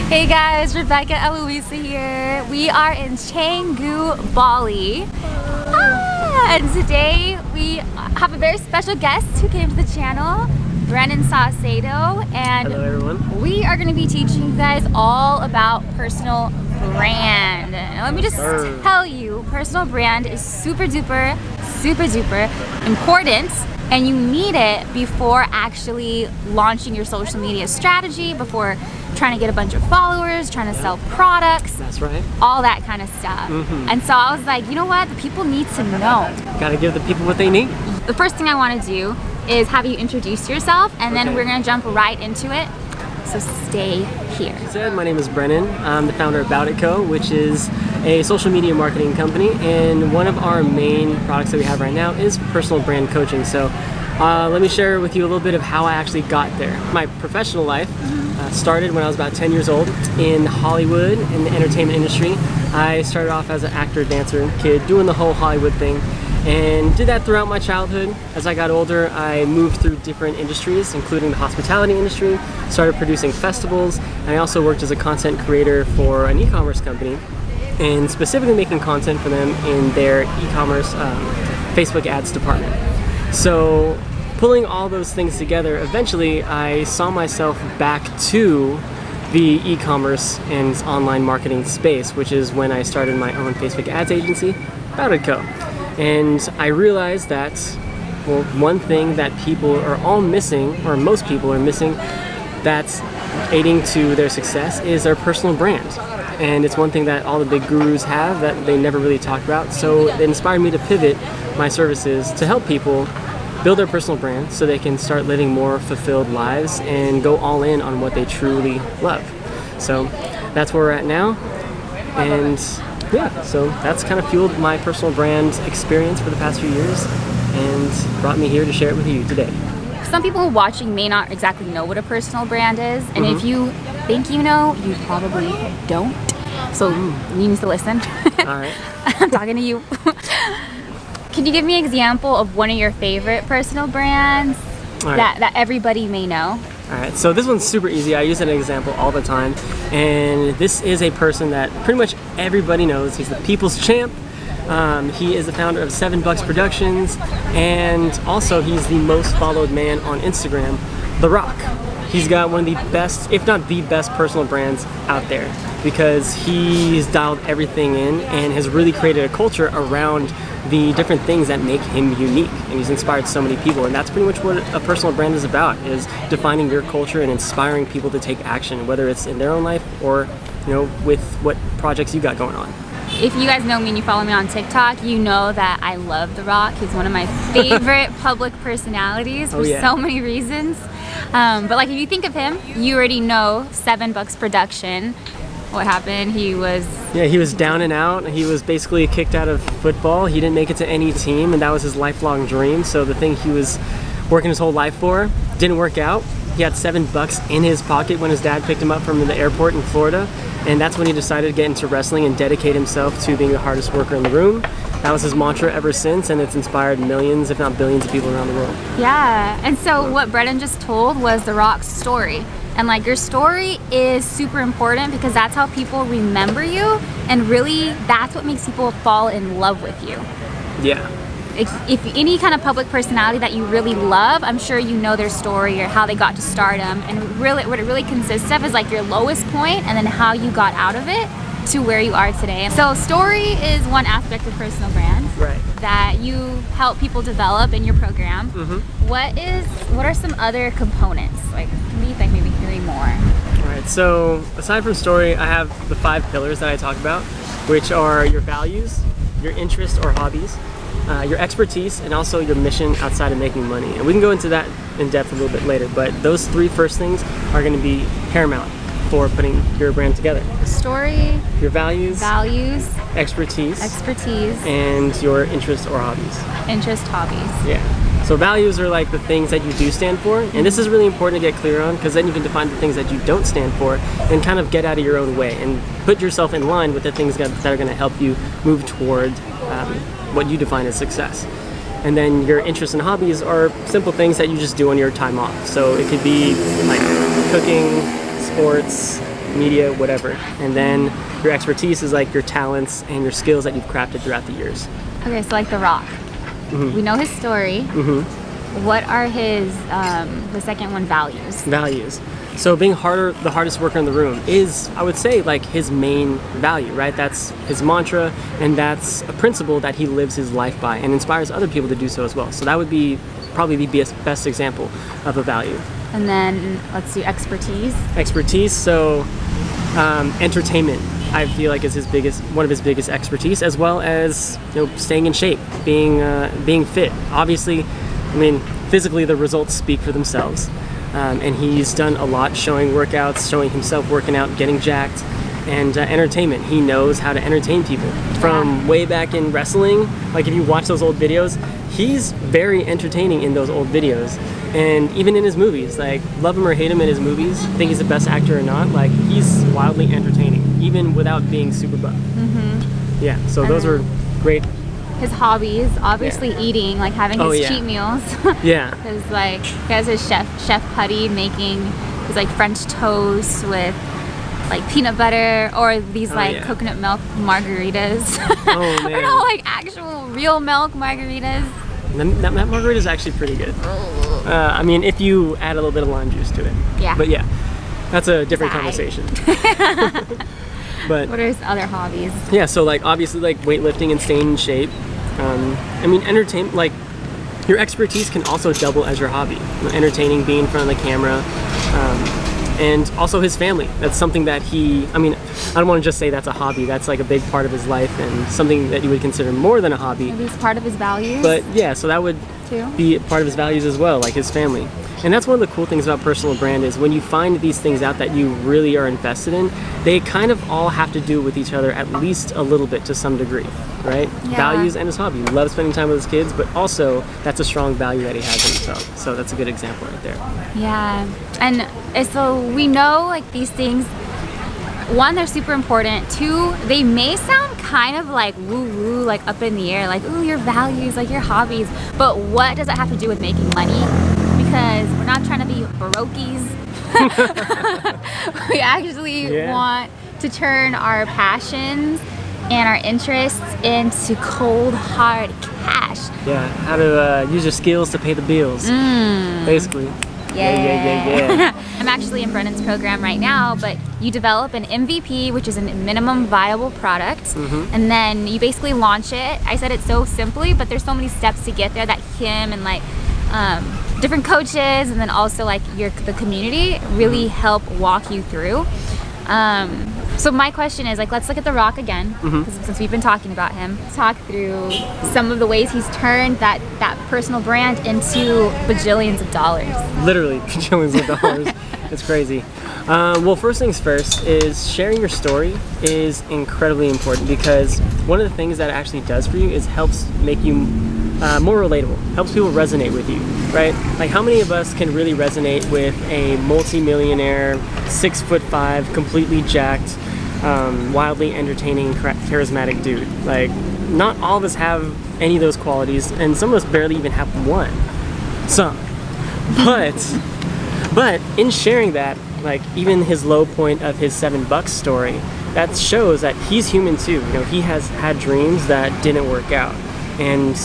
Hey guys, Rebecca Eloisa here. We are in Canggu, Bali. And today we have a very special guest who came to the channel, Brennan Saucedo. And hello everyone. We are going to be teaching you guys all about personal brand. And let me just tell you, personal brand is super duper important. And you need it before actually launching your social media strategy, before trying to get a bunch of followers, trying to sell products. That's right. All that kind of stuff. And so I was like, you know what? The people need to know. Gotta give the people what they need. The first thing I want to do is have you introduce yourself, and then we're going to jump right into it. So stay here. My name is Brennan. I'm the founder of About It Co., which is a social media marketing company, and one of our main products that we have right now is personal brand coaching. So let me share with you a little bit of how I actually got there. My professional life started when I was about 10 years old in Hollywood, in the entertainment industry. I started off as an actor, dancer, kid, doing the whole Hollywood thing, and did that throughout my childhood. As I got older, I moved through different industries, including the hospitality industry, started producing festivals, and I also worked as a content creator for an e-commerce company, and specifically making content for them in their e-commerce Facebook ads department. So pulling all those things together, eventually I saw myself back to the e-commerce and online marketing space, which is when I started my own Facebook ads agency, About It Co. And I realized that, well, one thing that people are all missing, or most people are missing, that's aiding to their success is their personal brand. And it's one thing that all the big gurus have that they never really talk about. So it inspired me to pivot my services to help people build their personal brand so they can start living more fulfilled lives and go all in on what they truly love. So that's where we're at now. And yeah, so that's kind of fueled my personal brand experience for the past few years and brought me here to share it with you today. Some people watching may not exactly know what a personal brand is, and if you think you know, you probably don't. So you need to listen. All right. I'm talking to you. Can you give me an example of one of your favorite personal brands that everybody may know? Alright, so this one's super easy. I use it as an example all the time. And this is a person that pretty much everybody knows. He's the people's champ. He is the founder of $7 Productions. And also he's the most followed man on Instagram, The Rock. He's got one of the best, if not the best, personal brands out there, because he's dialed everything in and has really created a culture around the different things that make him unique, and he's inspired so many people. And that's pretty much what a personal brand is about, is defining your culture and inspiring people to take action, whether it's in their own life or, you know, with what projects you got going on. If you guys know me and you follow me on TikTok, you know that I love The Rock. He's one of my favorite public personalities for so many reasons. But like, if you think of him, you already know $7 Production. What happened? He was down and out. He was basically kicked out of football. He didn't make it to any team, and that was his lifelong dream. So the thing he was working his whole life for didn't work out. He had $7 in his pocket when his dad picked him up from the airport in Florida, and that's when he decided to get into wrestling and dedicate himself to being the hardest worker in the room. That was his mantra ever since, and it's inspired millions, if not billions, of people around the world. Yeah, and so what Brennan just told was The Rock's story. And like, your story is super important because that's how people remember you, and really that's what makes people fall in love with you. Yeah. If any kind of public personality that you really love, I'm sure you know their story or how they got to stardom, and really what it really consists of is like your lowest point and then how you got out of it to where you are today. So story is one aspect of personal brand that you help people develop in your program. What are some other components? Like, can we like maybe 3 more? Alright, so aside from story, I have the 5 pillars that I talk about, which are your values, your interests or hobbies, your expertise, and also your mission outside of making money. And we can go into that in depth a little bit later, but those 3 first things are going to be paramount for putting your brand together. Story, your values, expertise, and your interests or hobbies. Yeah. So values are like the things that you do stand for, and this is really important to get clear on, because then you can define the things that you don't stand for and kind of get out of your own way and put yourself in line with the things that are going to help you move toward what you define as success. And then your interests and hobbies are simple things that you just do on your time off. So it could be like cooking, sports, media, whatever. And then your expertise is like your talents and your skills that you've crafted throughout the years. Okay, so like The Rock. We know his story. What are his, the second one, values? Values. So being the hardest worker in the room is, I would say, like his main value, right? That's his mantra, and that's a principle that he lives his life by and inspires other people to do so as well. So that would be probably the best example of a value. And then let's do expertise. Expertise, so entertainment, I feel like is one of his biggest expertise, as well as, you know, staying in shape, being fit. Obviously, I mean, physically the results speak for themselves. And he's done a lot showing workouts, showing himself working out, getting jacked, and entertainment. He knows how to entertain people. From way back in wrestling, like if you watch those old videos, he's very entertaining in those old videos. And even in his movies, like love him or hate him in his movies, think he's the best actor or not, like he's wildly entertaining, even without being super buff. Yeah, so those were great. His hobbies, obviously eating, like having his cheat meals. Yeah. Because like he has his chef Putty making his like French toast with like peanut butter, or these coconut milk margaritas. Oh man. Or no, like actual real milk margaritas. That margarita is actually pretty good. I mean, if you add a little bit of lime juice to it. Yeah. But yeah, that's a different conversation. But what are his other hobbies? Yeah, so like obviously like weightlifting and staying in shape. I mean, entertainment, like your expertise can also double as your hobby. You know, entertaining, being in front of the camera, and also his family. That's something that I mean, I don't want to just say that's a hobby. That's like a big part of his life and something that you would consider more than a hobby. Maybe it's part of his values. But yeah, so that would be part of his values as well, like his family. And that's one of the cool things about personal brand is when you find these things out that you really are invested in, they kind of all have to do with each other at least a little bit to some degree, right? Yeah. Values and his hobby. He loves spending time with his kids, but also that's a strong value that he has in himself. So that's a good example right there. Yeah, and so we know like these things, one, they're super important. Two, they may sound kind of like woo-woo, like up in the air, like, ooh, your values, like your hobbies. But what does that have to do with making money? Because we're not trying to be baroques. We actually want to turn our passions and our interests into cold, hard cash. Yeah, how to use your skills to pay the bills, basically. Yeah. I'm actually in Brennan's program right now, but you develop an MVP, which is a minimum viable product, and then you basically launch it. I said it so simply, but there's so many steps to get there that him and like different coaches, and then also like the community really help walk you through. So my question is, like, let's look at The Rock again, since we've been talking about him. Talk through some of the ways he's turned that personal brand into bajillions of dollars. Literally bajillions of dollars. It's crazy. Well, first things first is sharing your story is incredibly important, because one of the things that it actually does for you is helps make you more relatable, helps people resonate with you, right? Like, how many of us can really resonate with a multi-millionaire, 6'5", completely jacked, wildly entertaining, charismatic dude? Like, not all of us have any of those qualities, and some of us barely even have one. Some. But in sharing that, like even his low point of his $7 story, that shows that he's human too. You know, he has had dreams that didn't work out, and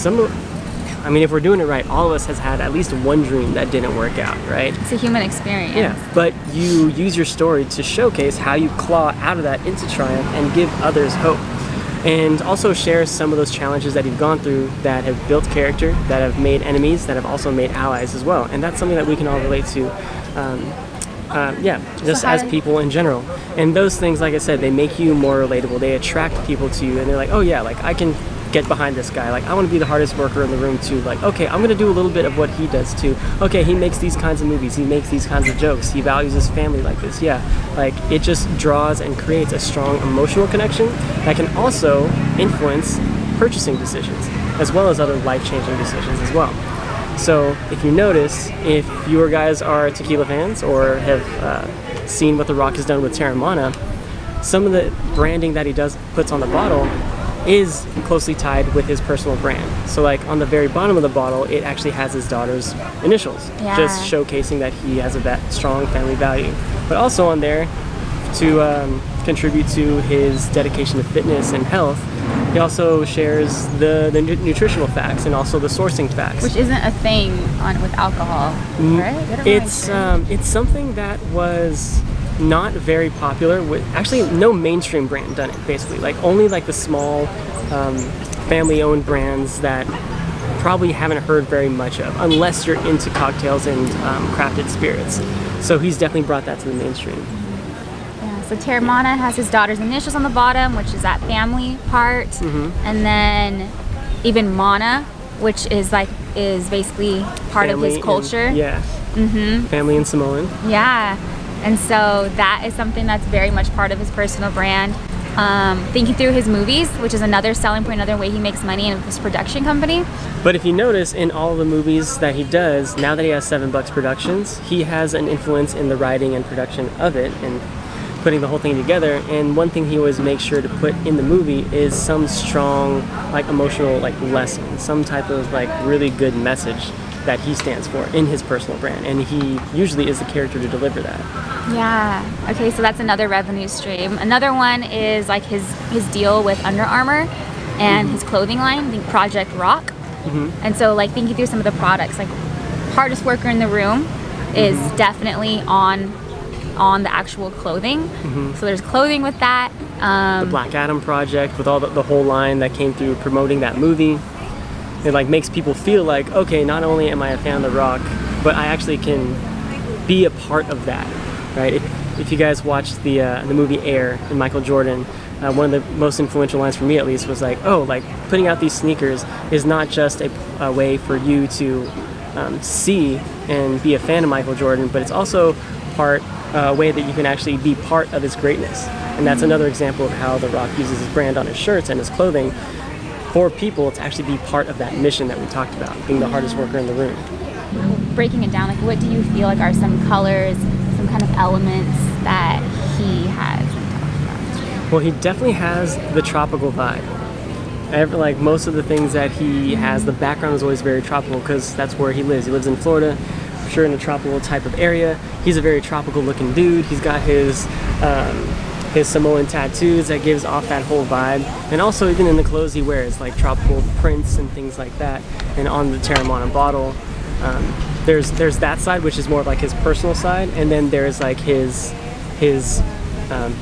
I mean, if we're doing it right, all of us has had at least one dream that didn't work out, right? It's a human experience. Yeah, but you use your story to showcase how you claw out of that into triumph and give others hope. And also share some of those challenges that you've gone through that have built character, that have made enemies, that have also made allies as well. And that's something that we can all relate to, as people in general. And those things, like I said, they make you more relatable. They attract people to you, and they're like, oh yeah, like I can get behind this guy. Like, I want to be the hardest worker in the room too. Like, okay, I'm gonna do a little bit of what he does too. Okay, he makes these kinds of movies, he makes these kinds of jokes, he values his family like this. Yeah, like it just draws and creates a strong emotional connection that can also influence purchasing decisions as well as other life-changing decisions as well. So if you notice, if your guys are Tequila fans or have seen what The Rock has done with Teremana, some of the branding that he puts on the bottle is closely tied with his personal brand. So like on the very bottom of the bottle, it actually has his daughter's initials, just showcasing that he has a strong family value. But also on there, to contribute to his dedication to fitness and health, he also shares the nutritional facts and also the sourcing facts. Which isn't a thing with alcohol, right? It's something that was not very popular with, actually no mainstream brand done it, basically. Like only like the small family-owned brands that probably haven't heard very much of, unless you're into cocktails and crafted spirits. So he's definitely brought that to the mainstream. Yeah, so Teremana has his daughter's initials on the bottom, which is that family part. And then even Mana, which is basically part of his culture. Family and Samoan. Yeah. And so that is something that's very much part of his personal brand. Thinking through his movies, which is another selling point, another way he makes money in his production company. But if you notice, in all the movies that he does, now that he has $7 Productions, he has an influence in the writing and production of it and putting the whole thing together. And one thing he always makes sure to put in the movie is some strong, like emotional, like lesson, some type of like really good message that he stands for in his personal brand, and he usually is the character to deliver that. Yeah. Okay, so that's another revenue stream. Another one is like his deal with Under Armour and his clothing line, I think Project Rock. And so like thinking through some of the products, like hardest worker in the room is definitely on the actual clothing. So there's clothing with that. The Black Adam project with all the whole line that came through promoting that movie. It like makes people feel like, okay, not only am I a fan of The Rock, but I actually can be a part of that, right? If you guys watched the movie Air and Michael Jordan, one of the most influential lines for me at least was like, oh, like putting out these sneakers is not just a way for you to see and be a fan of Michael Jordan, but it's also a way that you can actually be part of his greatness. And that's another example of how The Rock uses his brand on his shirts and his clothing for people to actually be part of that mission that we talked about, being the hardest worker in the room. Breaking it down, like what do you feel like are some colors, some kind of elements that he has? Well, he definitely has the tropical vibe. Like most of the things that he has, the background is always very tropical because that's where he lives. He lives in Florida, for sure in a tropical type of area. He's a very tropical looking dude. He's got his Samoan tattoos that gives off that whole vibe, and also even in the clothes he wears, like tropical prints and things like that. And on the Teremana bottle, there's that side, which is more of like his personal side, and then there's like his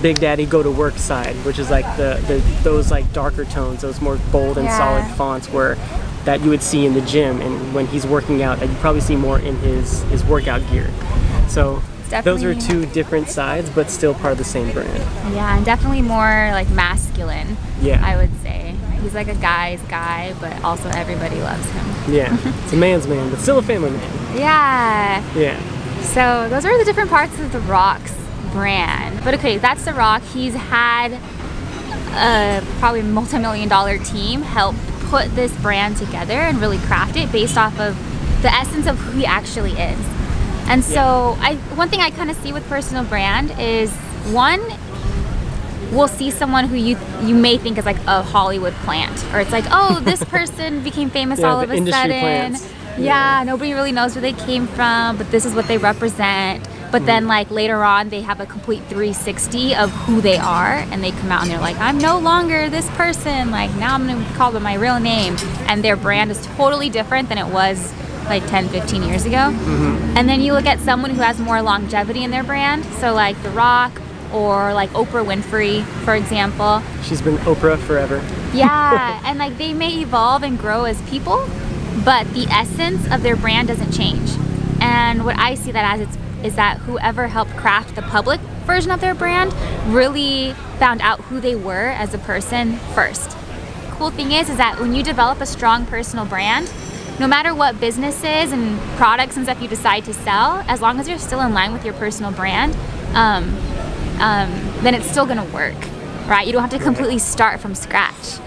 Big Daddy go to work side, which is like those like darker tones, those more bold and solid fonts that you would see in the gym, and when he's working out, that you probably see more in his workout gear. So those are two different sides, but still part of the same brand. Yeah, and definitely more like masculine. Yeah, I would say he's like a guy's guy, but also everybody loves him. Yeah, it's a man's man, but still a family man. Yeah. So those are the different parts of The Rock's brand. But okay, that's The Rock. He's had probably a multi-million-dollar team help put this brand together and really craft it based off of the essence of who he actually is. And so one thing I kind of see with personal brand is, one, we'll see someone who you may think is like a Hollywood plant, or it's like, oh, this person became famous all of a sudden. Yeah, nobody really knows where they came from, but this is what they represent. But then like later on, they have a complete 360 of who they are, and they come out and they're like, I'm no longer this person. Like now I'm gonna call them my real name, and their brand is totally different than it was like 10, 15 years ago. And then you look at someone who has more longevity in their brand, so like The Rock or like Oprah Winfrey, for example. She's been Oprah forever. Yeah, and like they may evolve and grow as people, but the essence of their brand doesn't change. And what I see that as is that whoever helped craft the public version of their brand really found out who they were as a person first. Cool thing is that when you develop a strong personal brand, no matter what businesses and products and stuff you decide to sell, as long as you're still in line with your personal brand, then it's still gonna work, right? You don't have to completely start from scratch.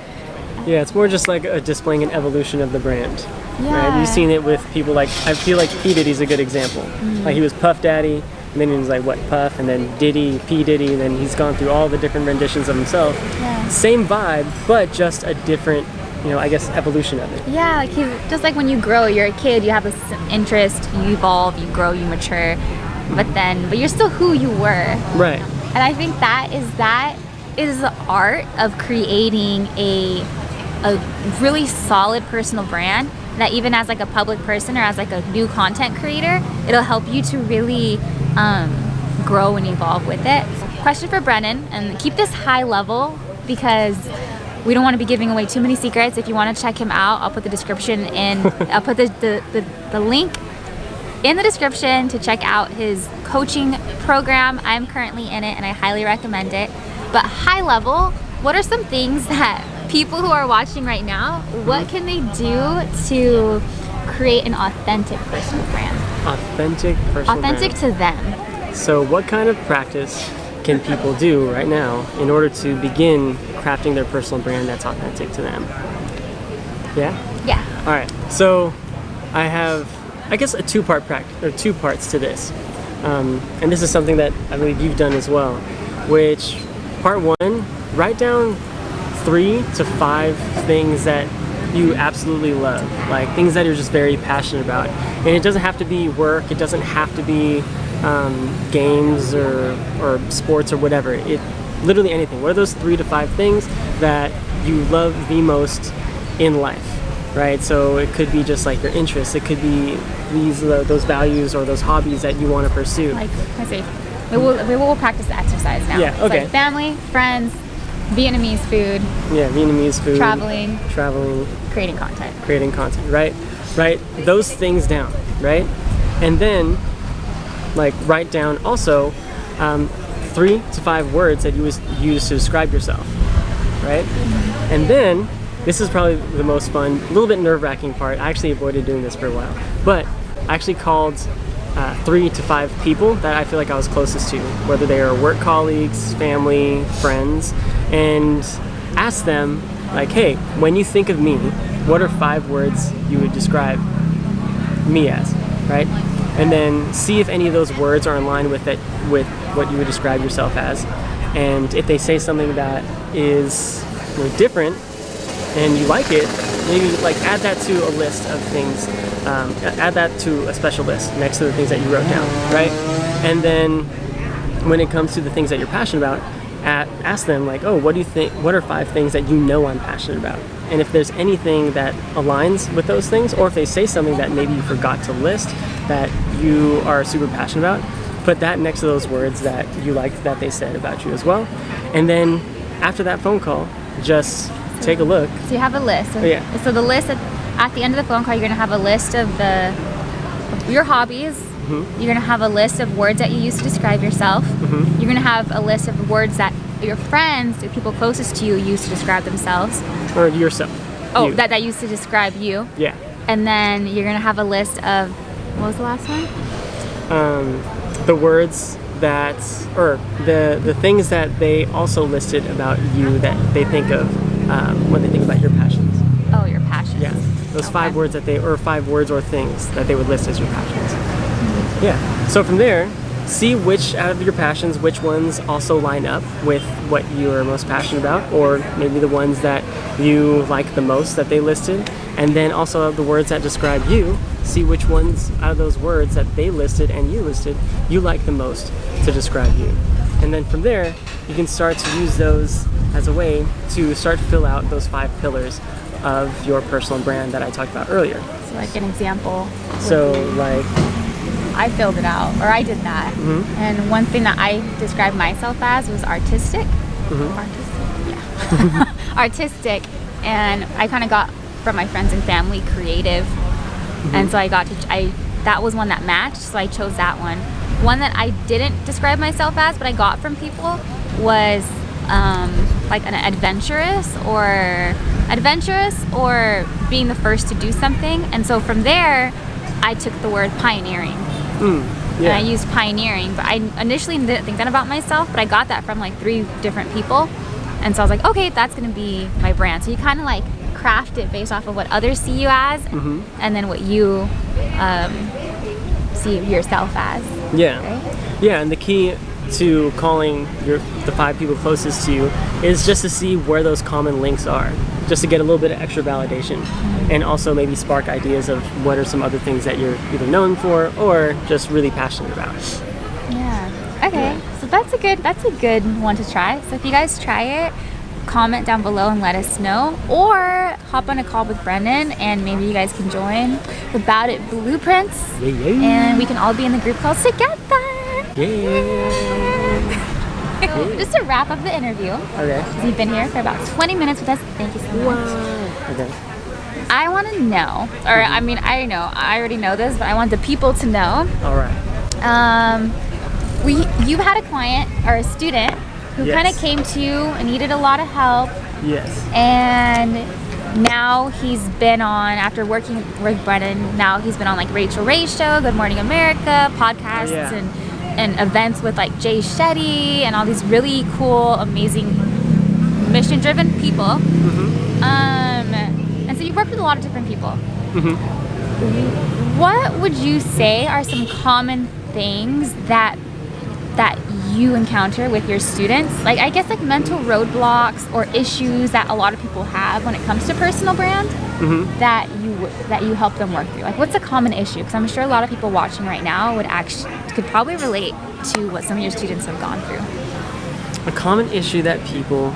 Yeah, it's more just like a displaying an evolution of the brand. Yeah. Right? You've seen it with people like, I feel like P. Diddy's a good example. Like he was Puff Daddy, and then he was like, what, Puff, and then Diddy, P. Diddy, and then he's gone through all the different renditions of himself. Yeah. Same vibe, but just a different, I guess, evolution of it. Yeah, like just like when you grow, you're a kid, you have an interest, you evolve, you grow, you mature, but you're still who you were. Right. And I think that is the art of creating a really solid personal brand that even as like a public person or as like a new content creator, it'll help you to really grow and evolve with it. Question for Brennan, and keep this high level because we don't want to be giving away too many secrets. If you want to check him out, I'll put the description in, I'll put the link in the description to check out his coaching program. I'm currently in it and I highly recommend it. But high level, what are some things that people who are watching right now, what can they do to create an authentic personal brand? Authentic personal brand. Authentic to them. So what kind of practice can people do right now in order to begin crafting their personal brand that's authentic to them? Yeah? Yeah. All right. So I have, I guess, a two-part practice, or two parts to this. And this is something that I believe you've done as well, which part one, write down 3 to 5 things that you absolutely love, like things that you're just very passionate about. And it doesn't have to be work, it doesn't have to be games or sports or whatever. It literally anything. What are those 3 to 5 things that you love the most in life, right? So it could be just like your interests. It could be those values or those hobbies that you want to pursue. Like I say, we will practice the exercise now. Yeah. Okay. So like family, friends, Vietnamese food. Yeah, Vietnamese food. Traveling. Creating content. Right. Write those things down. Right. And then, like, write down also 3 to 5 words that you use to describe yourself. Right. And then, this is probably the most fun, a little bit nerve-wracking part. I actually avoided doing this for a while, but I actually called 3 to 5 people that I feel like I was closest to, whether they are work colleagues, family, friends, and asked them, like, hey, when you think of me, what are 5 words you would describe me as, right? And then see if any of those words are in line with what you would describe yourself as. And if they say something that is different, and you like it, maybe like add that to a list of things, add that to a special list next to the things that you wrote down, right? And then when it comes to the things that you're passionate about, ask them like, oh, what do you think, what are 5 things that you know I'm passionate about? And if there's anything that aligns with those things, or if they say something that maybe you forgot to list that you are super passionate about, put that next to those words that you liked that they said about you as well. And then after that phone call, just take a look. So you have a list. So, yeah. So the list at the end of the phone call, you're gonna have a list of your hobbies. Mm-hmm. You're gonna have a list of words that you use to describe yourself. Mm-hmm. You're gonna have a list of words that your friends, the people closest to you, use to describe themselves. Or yourself. Oh, you. that used to describe you. Yeah. And then you're gonna have a list of, what was the last one? The words that, or the things that they also listed about you that they think of when they think about your passions. Oh, your passions. Yeah, those 5 words or 5 words or things that they would list as your passions. Mm-hmm. Yeah. So from there, see which out of your passions, which ones also line up with what you are most passionate about, or maybe the ones that you like the most that they listed, and then also the words that describe you. See which ones out of those words that they listed and you listed you like the most to describe you. And then from there, you can start to use those as a way to start to fill out those 5 pillars of your personal brand that I talked about earlier. So like an example. So like, I filled it out, or I did that. Mm-hmm. And one thing that I described myself as was artistic. Mm-hmm. Artistic, yeah. Artistic. And I kind of got from my friends and family creative. Mm-hmm. And so that was one that matched, so I chose that one. One that I didn't describe myself as, but I got from people was like an adventurous or being the first to do something. And so from there, I took the word pioneering. Yeah. And I used pioneering, but I initially didn't think that about myself, but I got that from like 3 different people. And so I was like, okay, that's gonna be my brand. So you kind of like craft it based off of what others see you as, mm-hmm. and then what you see yourself as. Yeah. Right? Yeah, and the key to calling the 5 people closest to you is just to see where those common links are, just to get a little bit of extra validation, mm-hmm. and also maybe spark ideas of what are some other things that you're either known for or just really passionate about. Yeah. Okay. Yeah. So that's a good one to try. So if you guys try it, comment down below and let us know, or hop on a call with Brennan and maybe you guys can join About It Blueprints, and we can all be in the group calls together. So just to wrap up the interview, you've been here for about 20 minutes with us. Thank you so much. Okay. I want to know, or I mean, I know, I already know this, but I want the people to know. All right. You had a client or a student who kind of came to you and needed a lot of help. Yes. And now he's been on, after working with Brennan, now he's been on like Rachel Ray's show, Good Morning America, podcasts, and events with like Jay Shetty and all these really cool, amazing, mission-driven people. And so you've worked with a lot of different people. What would you say are some common things that you encounter with your students? Like, I guess like mental roadblocks or issues that a lot of people have when it comes to personal brand that you help them work through. Like, what's a common issue? Because I'm sure a lot of people watching right now could probably relate to what some of your students have gone through. A common issue that people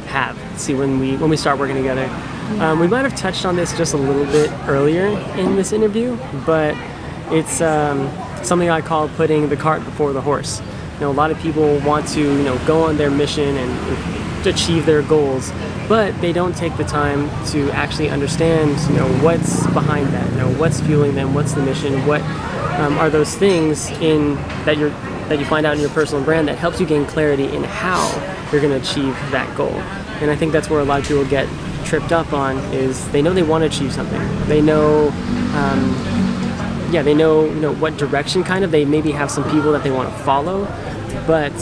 have, see, when we start working together, we might have touched on this just a little bit earlier in this interview, but it's something I call putting the cart before the horse. You know, a lot of people want to, go on their mission and achieve their goals, but they don't take the time to actually understand, what's behind that, what's fueling them, what's the mission, what are those things that you find out in your personal brand that helps you gain clarity in how you're going to achieve that goal. And I think that's where a lot of people get tripped up on, is they know they want to achieve something. They know, they know, what direction kind of, they maybe have some people that they want to follow, but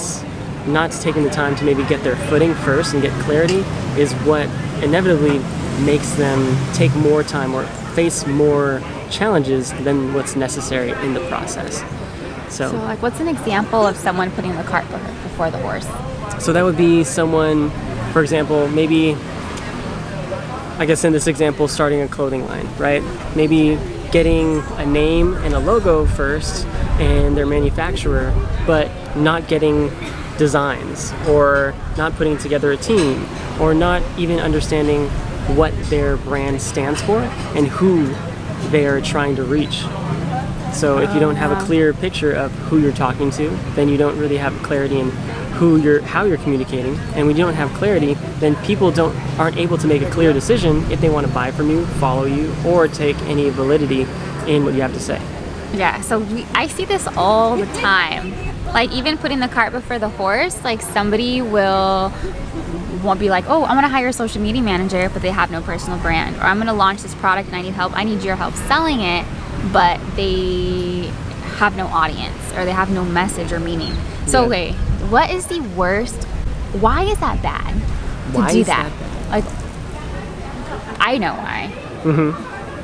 not taking the time to maybe get their footing first and get clarity is what inevitably makes them take more time or face more challenges than what's necessary in the process. So like, what's an example of someone putting the cart before the horse? So that would be someone, for example, maybe, I guess in this example, starting a clothing line, right? Maybe getting a name and a logo first and their manufacturer, but not getting designs, or not putting together a team, or not even understanding what their brand stands for and who they are trying to reach. So if you don't have a clear picture of who you're talking to, then you don't really have clarity in how you're communicating. And when you don't have clarity, then people aren't able to make a clear decision if they want to buy from you, follow you, or take any validity in what you have to say. Yeah, so I see this all the time. Like, even putting the cart before the horse, like somebody won't be like, oh, I'm gonna hire a social media manager, but they have no personal brand, or I'm gonna launch this product and I need help, I need your help selling it, but they have no audience, or they have no message or meaning. So okay, what is the worst? Why is that bad to do that? Like, I know why.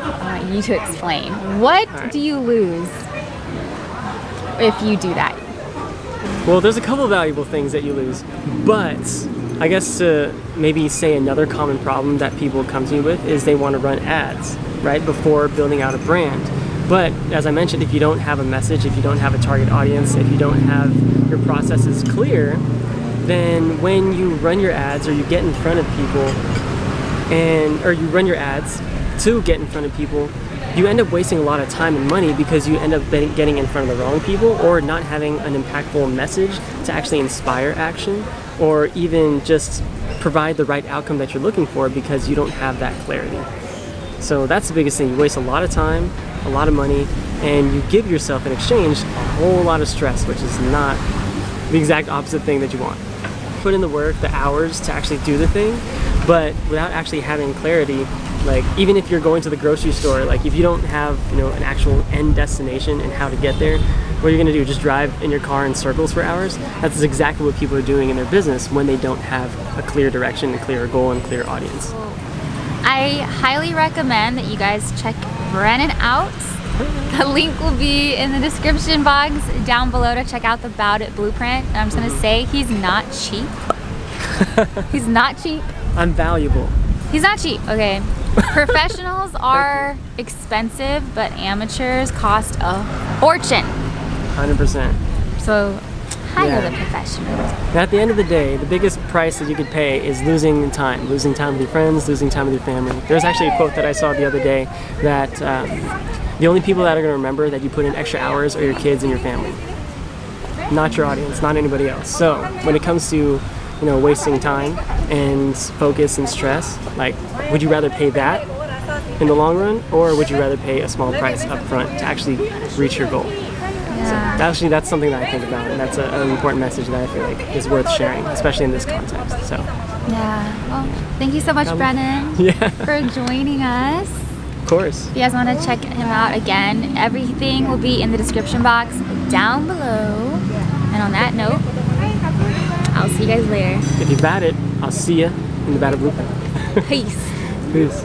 I want you to explain. What do you lose if you do that? Well, there's a couple valuable things that you lose, but I guess to maybe say another common problem that people come to me with is they want to run ads, right, before building out a brand. But as I mentioned, if you don't have a message, if you don't have a target audience, if you don't have your processes clear, then when you run your ads, or you get in front of people, or you run your ads to get in front of people, you end up wasting a lot of time and money, because you end up getting in front of the wrong people, or not having an impactful message to actually inspire action, or even just provide the right outcome that you're looking for, because you don't have that clarity. So that's the biggest thing. You waste a lot of time, a lot of money, and you give yourself in exchange a whole lot of stress, which is not the exact opposite thing that you want. Put in the work, the hours to actually do the thing, but without actually having clarity. Like, even if you're going to the grocery store, like if you don't have, an actual end destination and how to get there, what are you gonna do? Just drive in your car in circles for hours? That's exactly what people are doing in their business when they don't have a clear direction, a clear goal, and clear audience. I highly recommend that you guys check Brennan out. The link will be in the description box down below to check out the About It Blueprint. And I'm just gonna say, he's not cheap. He's not cheap. I'm valuable. He's not cheap, okay. Professionals are expensive, but amateurs cost a fortune. 100%. So hire Yeah. the professionals. And at the end of the day, the biggest price that you could pay is losing time with your friends, losing time with your family. There's actually a quote that I saw the other day that the only people that are going to remember that you put in extra hours are your kids and your family, not your audience, not anybody else. So when it comes to wasting time and focus and stress, like, would you rather pay that in the long run, or would you rather pay a small price up front to actually reach your goal? Yeah. So actually, that's something that I think about, and that's an important message that I feel like is worth sharing, especially in this context. So Yeah. Well, thank you so much, Brennan, yeah, for joining us. of course. If you guys want to check him out again, everything will be in the description box down below. And on that note, I'll see you guys later. If you bat it, I'll see you in the battle blueprint. Peace. Peace.